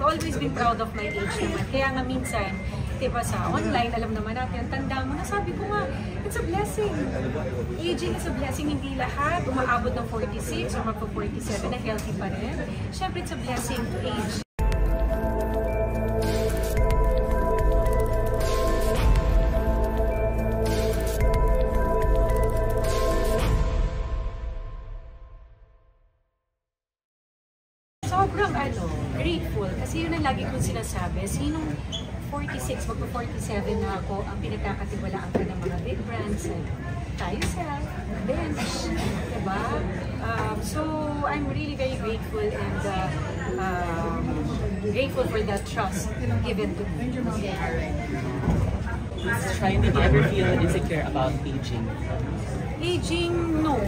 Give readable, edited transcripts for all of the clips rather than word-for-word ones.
I've always been proud of my age naman. Kaya nga minsan, diba sa online, alam naman natin, tanda mo na, sabi ko nga, it's a blessing. Aging is a blessing, hindi lahat umaabot ng 46 or magpa-47 na healthy pa rin. Siyempre, it's a blessing to age. Sobrang grateful kasi yun ang lagi kong sinasabi. Sinong 46, magpa-47 na ako, ang pinagkakatiwalaan ko ng mga big brands, Tycel, Bench, diba? So, I'm really very grateful and grateful for that trust given to me. Did you ever feel insecure about aging? Aging, no.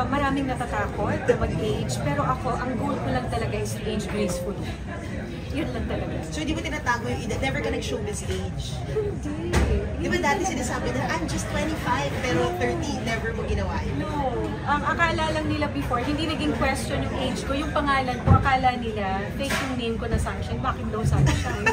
Maraming natatakot na mag-age, pero ako, ang goal ko lang talaga is to age gracefully. Yun lang talaga. So hindi mo tinatago yung edad? Never ka nag-show this age? Hindi. Di ba dati sinasabi na, I'm just 25, pero 30, never mo ginawa yun? No. Ang akala lang nila before, hindi naging question yung age ko. Yung pangalan ko, akala nila, fake yung name ko na Sunshine. Bakit daw Sunshine?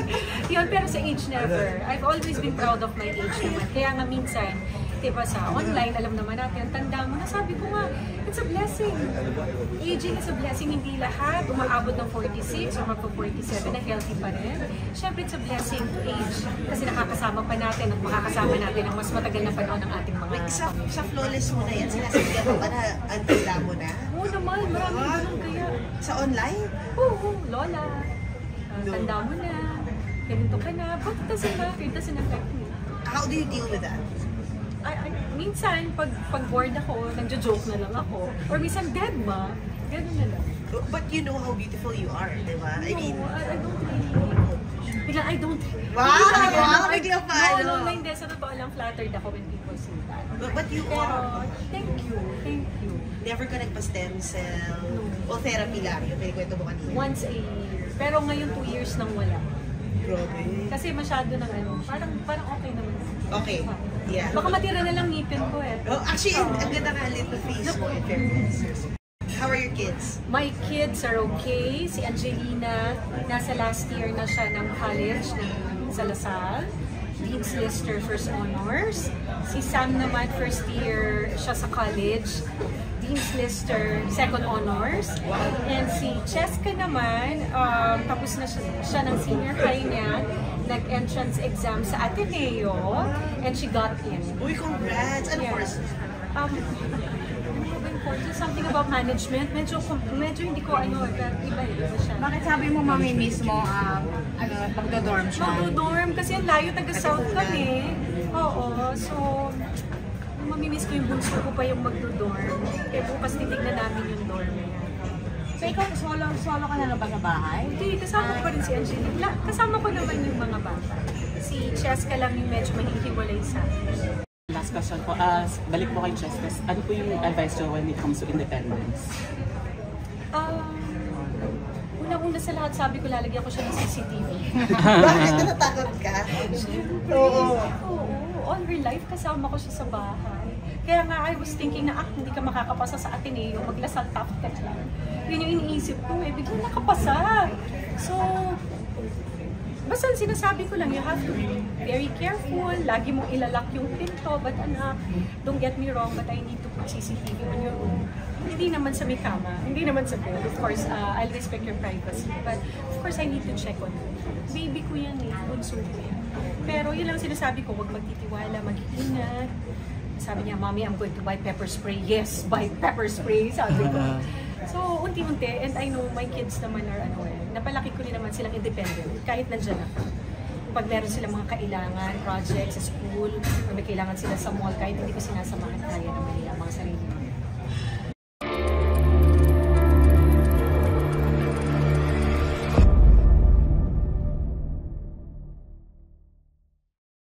Yun, pero sa age never. I've always been proud of my age naman. Kaya nga minsan, diba sa online, alam naman natin, tanda mo na, sabi ko nga, it's a blessing. Aging is a blessing, hindi lahat umaabot ng 46 or magpa-47 na healthy pa rin. Siyempre, it's a blessing to age kasi nakakasama pa natin at makakasama natin ang mas matagal na panahon ng ating mga... Sa flawless mo na yan, sinasabihan mo ba na ang tanda mo na? Oo naman, maraming ganun kaya. Sa online? Oo, lola. Tanda mo na, ganito ka na, but it doesn't affect me. How do you deal with that? Minsan, pag bored ako, nagjo-joke na lang ako. Or minsan, dead ma. Ganun na lang. But you know how beautiful you are, di ba? I mean... I don't really... Biglang, I don't... Wow! Biglang pa, No, hindi. Sa totoo lang, flattered ako when people say that. But you Pero, are... thank you. Never ka nagpa-stem cell? O therapy lang? Yung pinikwento mo kanina? Once a year. Pero ngayon, 2 years nang wala. Grabe. Kasi masyado ng parang okay naman. Okay. Yeah. Baka matira na lang ngipin ko eh. Oh, actually, ang ganda nga little face mo in fairness. How are your kids? My kids are okay. Si Angelina, nasa last year na siya ng college sa LaSalle. Dean's Lister First Honors. Si Sam naman, first year siya sa college. Dean's Lister Second Honors. And si Cheska naman, tapos na siya ng senior high niya. Nag-entrance exam sa Ateneo. And she got in. Uy, congrats! Ano course? Something about management. Medyo hindi ko iba siya. Bakit sabi mo mami mismo, magdo-dorm siya? Magdo-dorm kasi ang layo, taga-south kami. Oo, so mamimiss ko yung bunso ko pa yung magdo-dorm. Kaya bukas titignan namin yung dorm niya. So ikaw, solo ka na lang ba sa bahay? Hindi, kasama ko pa rin si Angelina. Kasama ko naman yung mga bata. Si Cheska lang yung medyo mahihiwalay sa akin. Last question po, balik po kay Cheska. Ano po yung advice nyo when it comes to independence? Una-una sa lahat, sabi ko lalagyan ko siya ng CCTV. Bakit natatakot ka? Oo. All her life kasama ko siya sa bahay. Kaya nga, I was thinking na, hindi ka makakapasa sa Ateneo, maglasal top ka na lang. Yun yung iniisip ko, biglang nakapasa. So, basta sinasabi ko lang, you have to be very careful. Lagi mong ilalak yung pinto. But anak, don't get me wrong, but I need to put CCTV on your room. Hindi naman sa may kama, hindi naman sa bed. Of course, I'll respect your privacy. But of course, I need to check on you. Baby ko yan bunso ko yan. Pero yun lang sinasabi ko, huwag magtitiwala, mag-iingat. Sabi niya, Mommy, I'm going to buy pepper spray. Yes, buy pepper spray, sabi ko. So, unti-unti, and I know my kids naman are napalaki ko rin naman silang independent, kahit nandiyan ako. Pag meron silang mga kailangan, projects sa school, or may kailangan sila sa mall, kahit hindi ko sinasamahan, kaya naman nila mga sarili.